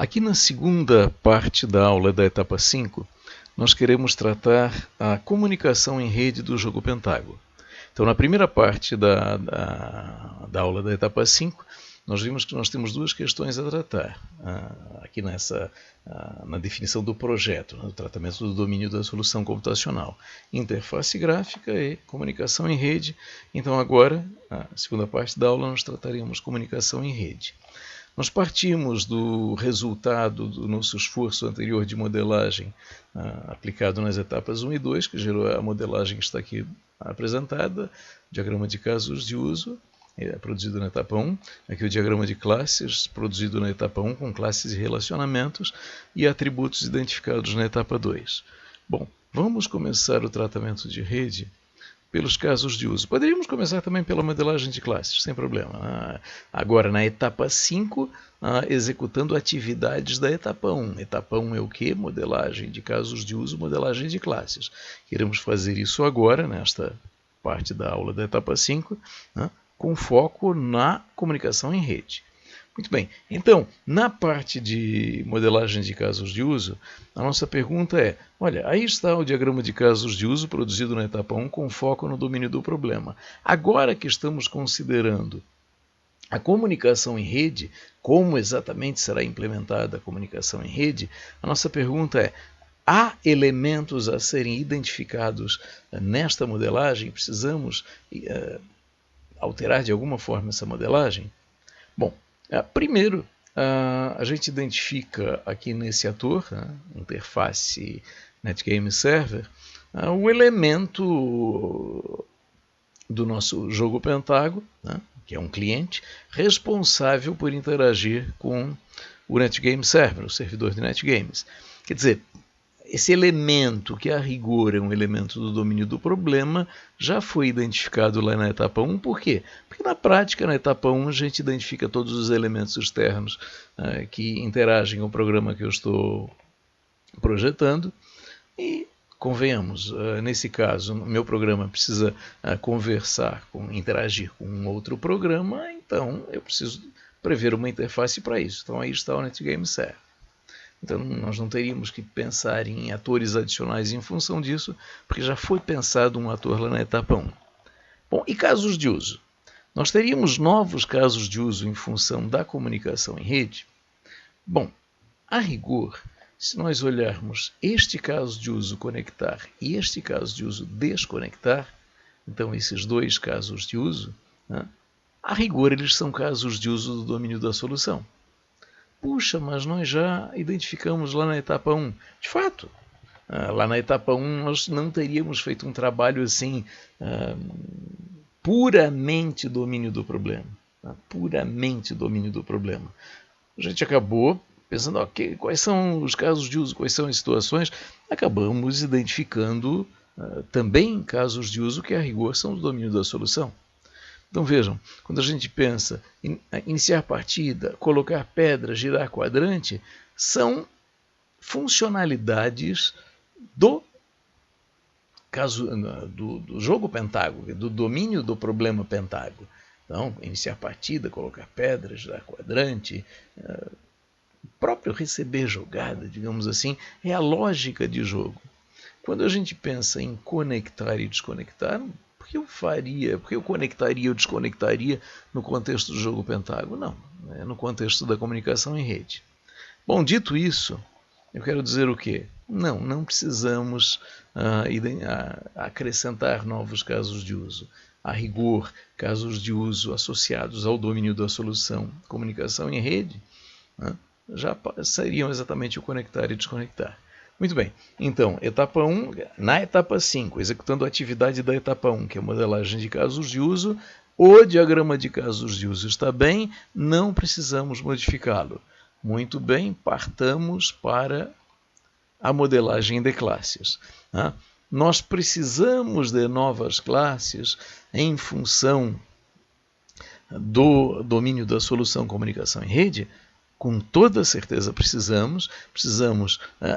Aqui na segunda parte da aula da etapa 5, nós queremos tratar a comunicação em rede do jogo Pentágono. Então, na primeira parte da aula da etapa 5, nós vimos que nós temos duas questões a tratar. Aqui na definição do projeto, no tratamento do domínio da solução computacional. Interface gráfica e comunicação em rede. Então, agora, na segunda parte da aula, nós trataremos comunicação em rede. Nós partimos do resultado do nosso esforço anterior de modelagem aplicado nas etapas 1 e 2, que gerou a modelagem que está aqui apresentada, diagrama de casos de uso, produzido na etapa 1, aqui o diagrama de classes, produzido na etapa 1, com classes e relacionamentos, e atributos identificados na etapa 2. Bom, vamos começar o tratamento de rede pelos casos de uso. Poderíamos começar também pela modelagem de classes, sem problema. Agora, na etapa 5, executando atividades da etapa 1. Etapa 1 é o quê? Modelagem de casos de uso, modelagem de classes. Queremos fazer isso agora, nesta parte da aula da etapa 5, com foco na comunicação em rede. Muito bem, então, na parte de modelagem de casos de uso, a nossa pergunta é, olha, aí está o diagrama de casos de uso produzido na etapa 1 com foco no domínio do problema. Agora que estamos considerando a comunicação em rede, como exatamente será implementada a comunicação em rede, a nossa pergunta é, há elementos a serem identificados nesta modelagem? Precisamos alterar de alguma forma essa modelagem? Bom, primeiro, a gente identifica aqui nesse ator, interface NetGame Server, o elemento do nosso jogo Pentágono, que é um cliente, responsável por interagir com o NetGame Server, o servidor de NetGames. Quer dizer, esse elemento, que a rigor é um elemento do domínio do problema, já foi identificado lá na etapa 1. Por quê? Porque na prática, na etapa 1, a gente identifica todos os elementos externos que interagem com o programa que eu estou projetando. E, convenhamos, nesse caso, o meu programa precisa interagir com um outro programa, então eu preciso prever uma interface para isso. Então aí está o NetGame Server. Então, nós não teríamos que pensar em atores adicionais em função disso, porque já foi pensado um ator lá na etapa 1. Bom, e casos de uso? Nós teríamos novos casos de uso em função da comunicação em rede? Bom, a rigor, se nós olharmos este caso de uso conectar e este caso de uso desconectar, então esses dois casos de uso, a rigor eles são casos de uso do domínio da solução. Puxa, mas nós já identificamos lá na etapa 1. De fato, lá na etapa 1 nós não teríamos feito um trabalho assim puramente domínio do problema. Puramente domínio do problema. A gente acabou pensando, ok, quais são os casos de uso, quais são as situações, acabamos identificando também casos de uso que a rigor são do domínio da solução. Então vejam, quando a gente pensa em iniciar partida, colocar pedra, girar quadrante, são funcionalidades do jogo Pentágono, do domínio do problema Pentágono. Então, iniciar partida, colocar pedra, girar quadrante, o próprio receber jogada, digamos assim, é a lógica de jogo. Quando a gente pensa em conectar e desconectar, por que eu faria, por que eu conectaria ou desconectaria no contexto do jogo Pentágono? Não, é no contexto da comunicação em rede. Bom, dito isso, eu quero dizer o quê? Não precisamos acrescentar novos casos de uso. A rigor, casos de uso associados ao domínio da solução comunicação em rede, já seriam exatamente o conectar e desconectar. Muito bem, então, etapa 1, na etapa 5, executando a atividade da etapa 1, que é a modelagem de casos de uso, o diagrama de casos de uso está bem, não precisamos modificá-lo. Muito bem, partamos para a modelagem de classes. Nós precisamos de novas classes em função do domínio da solução comunicação em rede? Com toda certeza precisamos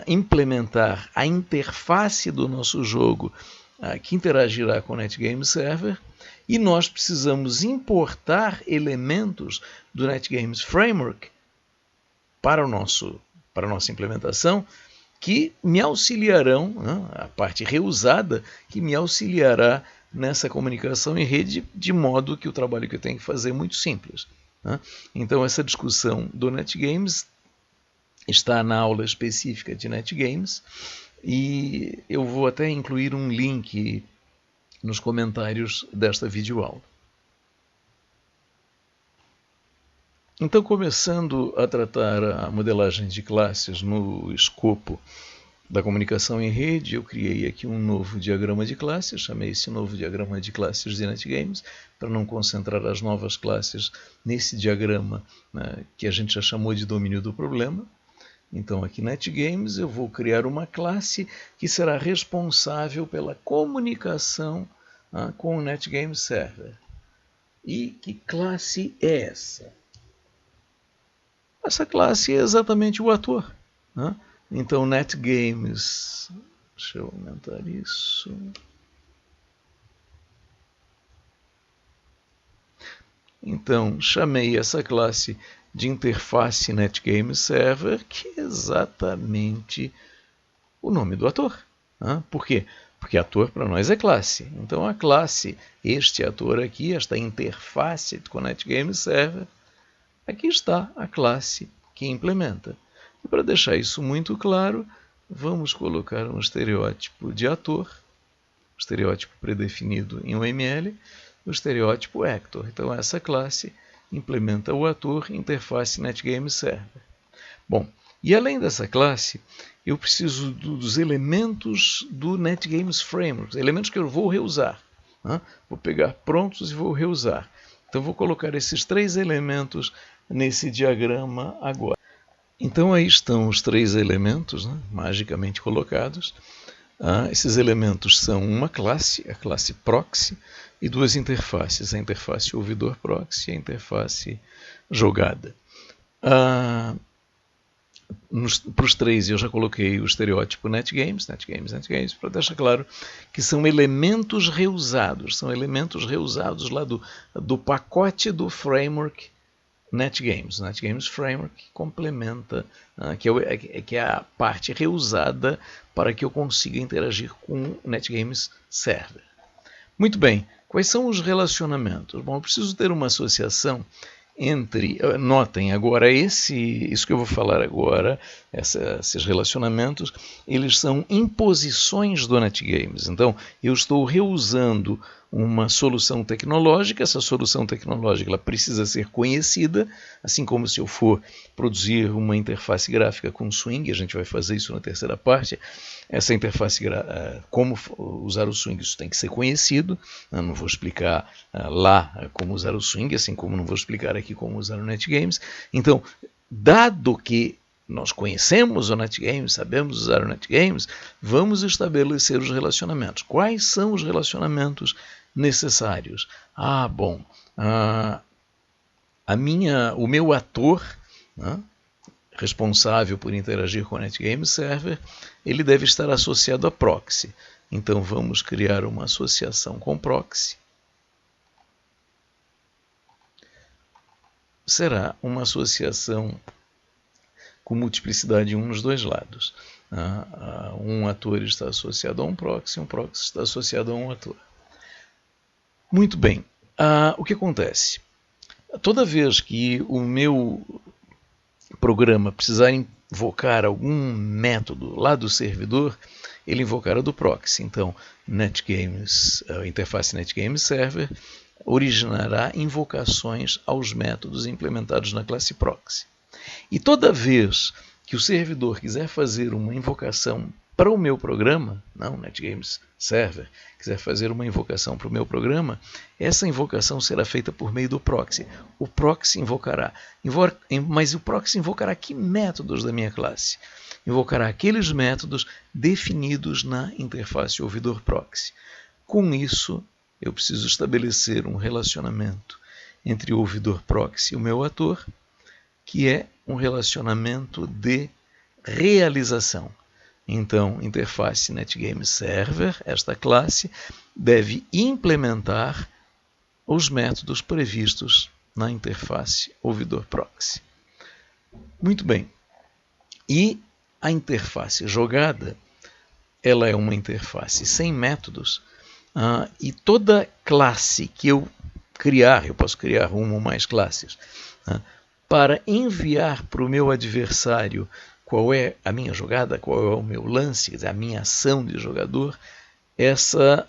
implementar a interface do nosso jogo que interagirá com o NetGame Server, e nós precisamos importar elementos do NetGames Framework para a nossa implementação, que me auxiliarão, né, a parte reusada, que me auxiliará nessa comunicação em rede, de modo que o trabalho que eu tenho que fazer é muito simples. Né? Então, essa discussão do NetGames está na aula específica de NetGames, e eu vou até incluir um link nos comentários desta videoaula. Então, começando a tratar a modelagem de classes no escopo da comunicação em rede, eu criei aqui um novo diagrama de classes, chamei esse novo diagrama de classes de NetGames, para não concentrar as novas classes nesse diagrama, né, que a gente já chamou de domínio do problema. Então, aqui NetGames, eu vou criar uma classe que será responsável pela comunicação com o NetGames Server. E que classe é essa? Essa classe é exatamente o ator. Né? Então, NetGames, deixa eu aumentar isso. Então, chamei essa classe de interface NetGames Server, que é exatamente o nome do ator. Né? Por quê? Porque ator para nós é classe. Então, a classe, este ator aqui, esta interface com NetGames Server, aqui está a classe que implementa. E para deixar isso muito claro, vamos colocar um estereótipo de ator, estereótipo predefinido em UML, o estereótipo Actor. Então, essa classe implementa o ator interface NetGames Server. Bom, e além dessa classe, eu preciso dos elementos do NetGames Framework, elementos que eu vou reusar. Né? Vou pegar prontos e vou reusar. Então, vou colocar esses 3 elementos nesse diagrama agora. Então, aí estão os 3 elementos, né, magicamente colocados. Esses elementos são uma classe, a classe proxy, e 2 interfaces, a interface ouvidor proxy e a interface jogada. Para os 3 eu já coloquei o estereótipo NetGames, para deixar claro que são elementos reusados lá do pacote do framework NetGames. NetGames Framework que complementa, que é a parte reusada para que eu consiga interagir com o NetGames Server. Muito bem, quais são os relacionamentos? Bom, eu preciso ter uma associação entre, notem agora, isso que eu vou falar agora, esses relacionamentos, eles são imposições do NetGames. Então, eu estou reusando uma solução tecnológica, essa solução tecnológica ela precisa ser conhecida, assim como se eu for produzir uma interface gráfica com Swing, a gente vai fazer isso na terceira parte, essa interface, como usar o Swing, isso tem que ser conhecido, eu não vou explicar lá como usar o Swing, assim como não vou explicar aqui como usar o NetGames. Então, dado que nós conhecemos o NetGames, sabemos usar o NetGames, vamos estabelecer os relacionamentos. Quais são os relacionamentos necessários? Bom, o meu ator, né, responsável por interagir com o NetGames Server, ele deve estar associado a proxy. Então, vamos criar uma associação com proxy. Será uma associação com multiplicidade 1 nos 2 lados. Um ator está associado a um proxy está associado a um ator. Muito bem, o que acontece? Toda vez que o meu programa precisar invocar algum método lá do servidor, ele invocará do proxy. Então, a interface NetGames Server originará invocações aos métodos implementados na classe proxy. E toda vez que o servidor quiser fazer uma invocação para o meu programa, não, NetGames Server, quiser fazer uma invocação para o meu programa, essa invocação será feita por meio do proxy. O proxy invocará, mas o proxy invocará que métodos da minha classe? Invocará aqueles métodos definidos na interface ouvidor proxy. Com isso, eu preciso estabelecer um relacionamento entre o ouvidor proxy e o meu ator, que é um relacionamento de realização. Então, interface NetGames Server, esta classe, deve implementar os métodos previstos na interface ouvidor proxy. Muito bem, E a interface jogada, ela é uma interface sem métodos, e toda classe que eu criar, eu posso criar uma ou mais classes, para enviar para o meu adversário qual é a minha jogada, qual é o meu lance, quer dizer, a minha ação de jogador, essa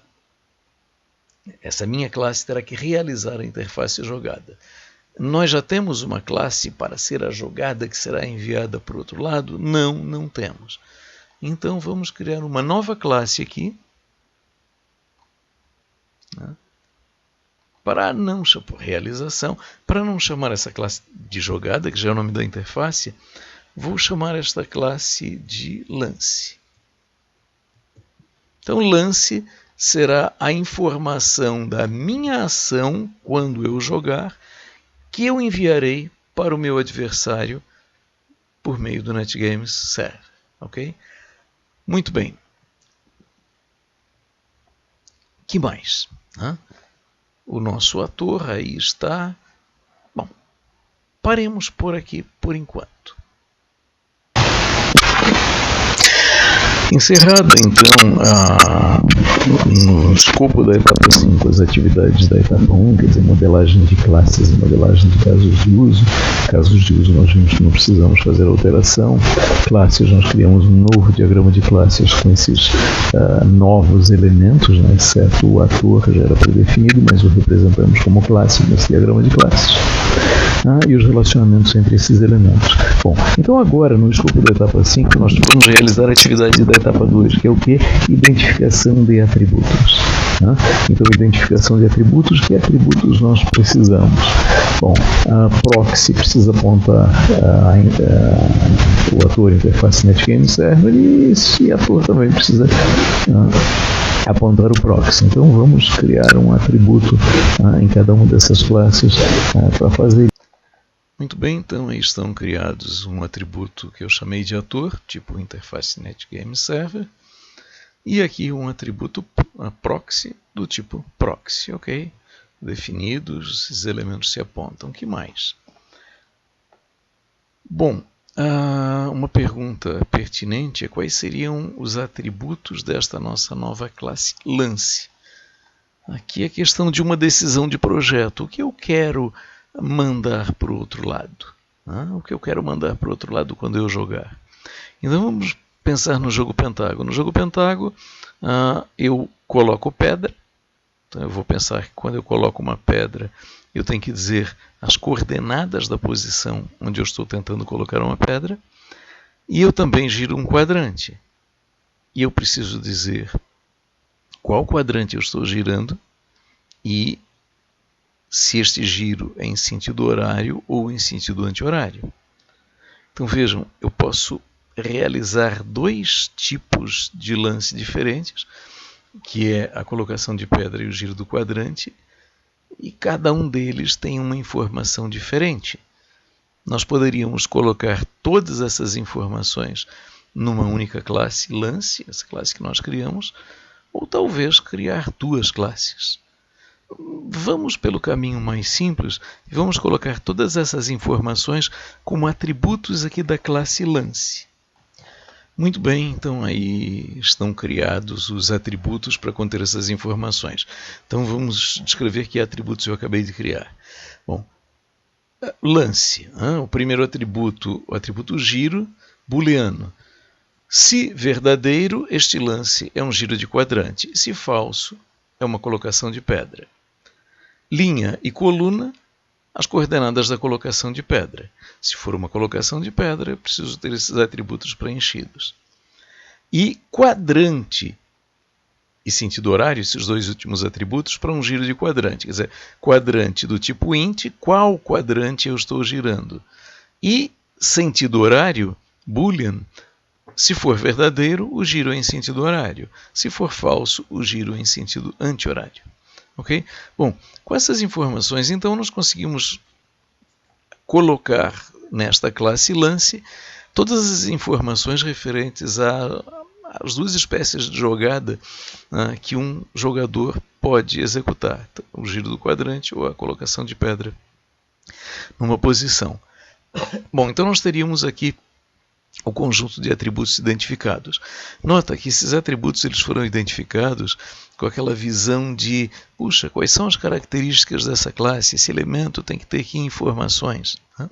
minha classe terá que realizar a interface jogada. Nós já temos uma classe para ser a jogada que será enviada para o outro lado? Não, não temos. Então vamos criar uma nova classe aqui, para não por realização, para não chamar essa classe de jogada, que já é o nome da interface, vou chamar esta classe de lance. Então lance será a informação da minha ação quando eu jogar, que eu enviarei para o meu adversário por meio do NetGames Server. Ok? Muito bem. Que mais? O nosso ator aí está. Bom, paremos por aqui por enquanto. Encerrada então no escopo da etapa 5 as atividades da etapa 1, quer dizer, modelagem de classes e modelagem de casos de uso. Casos de uso nós vimos que não precisamos fazer alteração. Classes, nós criamos um novo diagrama de classes com esses novos elementos, exceto o ator, que já era predefinido, mas o representamos como classe nesse diagrama de classes. E os relacionamentos entre esses elementos. Bom, então agora, no escopo da etapa 5, nós vamos realizar a atividade da etapa 2, que é o quê? Identificação de atributos. Então, identificação de atributos, que atributos nós precisamos? Bom, a proxy precisa apontar o ator interface NetGames Server e ator também precisa apontar o proxy. Então, vamos criar um atributo em cada uma dessas classes para fazer. Muito bem, então aí estão criados um atributo que eu chamei de ator, tipo interface NetGames Server, e aqui um atributo proxy do tipo proxy, ok? Definidos, esses elementos se apontam. O que mais? Bom, uma pergunta pertinente é quais seriam os atributos desta nossa nova classe lance. Aqui é questão de uma decisão de projeto. O que eu quero mandar para o outro lado? O que eu quero mandar para o outro lado quando eu jogar? Então vamos pensar no jogo Pentágono. No jogo Pentágono eu coloco pedra. Então eu vou pensar que quando eu coloco uma pedra eu tenho que dizer as coordenadas da posição onde eu estou tentando colocar uma pedra. E eu também giro um quadrante. E eu preciso dizer qual quadrante eu estou girando e se este giro é em sentido horário ou em sentido anti-horário. Então vejam, eu posso realizar dois tipos de lance diferentes, que é a colocação de pedra e o giro do quadrante, e cada um deles tem uma informação diferente. Nós poderíamos colocar todas essas informações numa única classe lance, essa classe que nós criamos, ou talvez criar duas classes. Vamos pelo caminho mais simples e vamos colocar todas essas informações como atributos aqui da classe lance. Muito bem, então aí estão criados os atributos para conter essas informações. Então vamos descrever que atributos eu acabei de criar. Bom, lance, o primeiro atributo, o atributo giro, booleano. Se verdadeiro, este lance é um giro de quadrante. Se falso, é uma colocação de pedra. Linha e coluna, as coordenadas da colocação de pedra. Se for uma colocação de pedra, eu preciso ter esses atributos preenchidos. E quadrante e sentido horário, esses dois últimos atributos, para um giro de quadrante. Quer dizer, quadrante do tipo int, qual quadrante eu estou girando? E sentido horário, boolean, se for verdadeiro, o giro é em sentido horário. Se for falso, o giro é em sentido anti-horário. Ok? Bom, com essas informações, então, nós conseguimos colocar nesta classe lance todas as informações referentes às duas espécies de jogada que um jogador pode executar. Então, o giro do quadrante ou a colocação de pedra numa posição. Bom, então nós teríamos aqui o conjunto de atributos identificados. Nota que esses atributos eles foram identificados com aquela visão de, puxa, quais são as características dessa classe? Esse elemento tem que ter aqui informações. Né?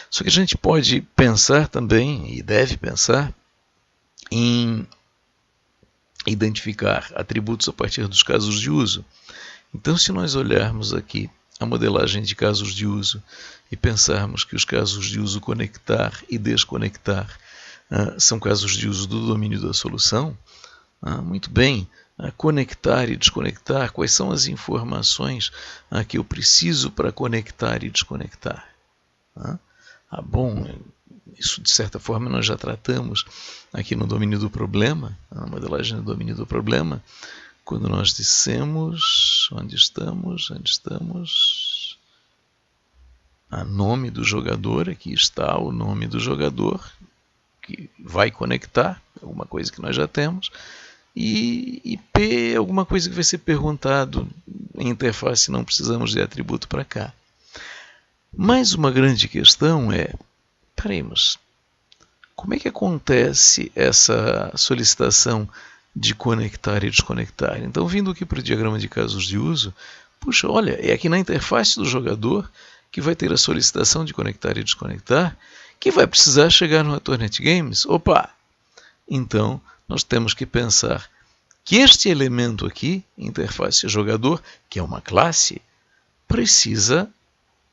Só que a gente pode pensar também, e deve pensar, em identificar atributos a partir dos casos de uso. Então, se nós olharmos aqui a modelagem de casos de uso e pensarmos que os casos de uso conectar e desconectar são casos de uso do domínio da solução, muito bem, conectar e desconectar, quais são as informações que eu preciso para conectar e desconectar? Bom, isso de certa forma nós já tratamos aqui no domínio do problema, na modelagem do domínio do problema, quando nós dissemos, onde estamos, nome do jogador, aqui está o nome do jogador, que vai conectar, alguma coisa que nós já temos, e IP, alguma coisa que vai ser perguntado em interface, não precisamos de atributo para cá. Mas uma grande questão é, mas como é que acontece essa solicitação de conectar e desconectar? Então, vindo aqui para o diagrama de casos de uso, puxa, olha, é aqui na interface do jogador que vai ter a solicitação de conectar e desconectar, que vai precisar chegar no ator NetGames. Opa! Então, nós temos que pensar que este elemento aqui, interface jogador, que é uma classe, precisa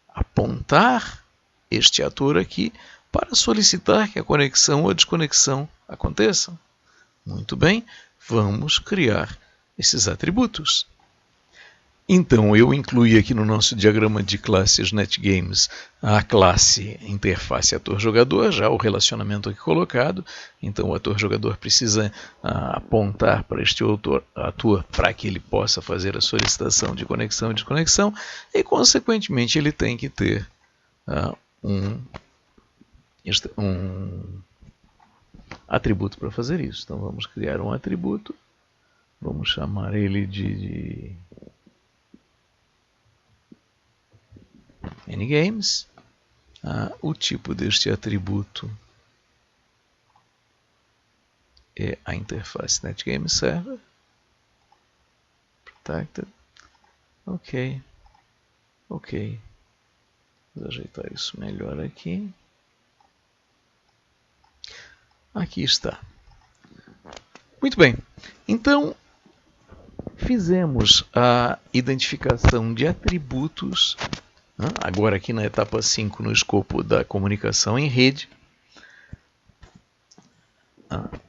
apontar este ator aqui para solicitar que a conexão ou a desconexão aconteçam. Muito bem, vamos criar esses atributos. Então, eu incluí aqui no nosso diagrama de classes NetGames a classe interface ator-jogador, já o relacionamento aqui colocado. Então, o ator-jogador precisa apontar para este ator para que ele possa fazer a solicitação de conexão e desconexão e, consequentemente, ele tem que ter um atributo para fazer isso. Então, vamos criar um atributo, vamos chamar ele de NGames. O tipo deste atributo é a interface NetGames Server. Protected. Ok. Vou ajeitar isso melhor aqui. Aqui está. Muito bem. Então, fizemos a identificação de atributos, agora aqui na etapa 5, no escopo da comunicação em rede.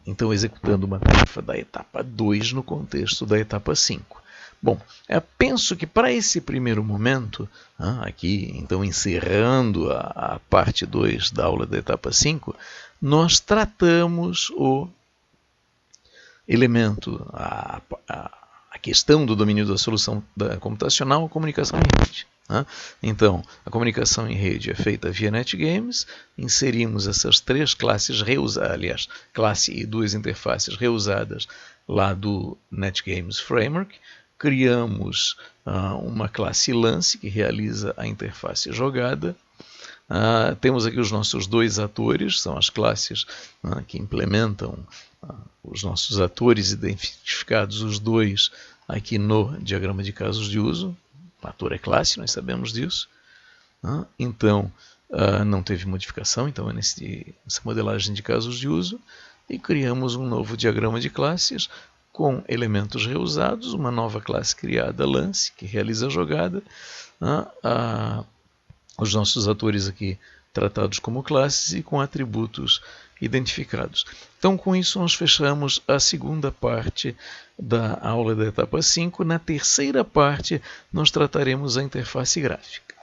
Então, executando uma tarefa da etapa 2 no contexto da etapa 5. Bom, penso que para esse primeiro momento, aqui, então encerrando a parte 2 da aula da etapa 5, nós tratamos o elemento, a questão do domínio da solução computacional, a comunicação em rede. Então, a comunicação em rede é feita via NetGames, inserimos essas 3 classes reusadas, aliás, classe e 2 interfaces reusadas lá do NetGames Framework, criamos uma classe Lance que realiza a interface jogada. Temos aqui os nossos 2 atores, são as classes que implementam os nossos atores identificados, os 2 aqui no diagrama de casos de uso. O ator é classe, nós sabemos disso. Então, não teve modificação, então é nessa modelagem de casos de uso. E criamos um novo diagrama de classes com elementos reusados, uma nova classe criada, Lance, que realiza a jogada. Os nossos atores aqui tratados como classes e com atributos identificados. Então, com isso, nós fechamos a segunda parte da aula da etapa 5. Na terceira parte, nós trataremos a interface gráfica.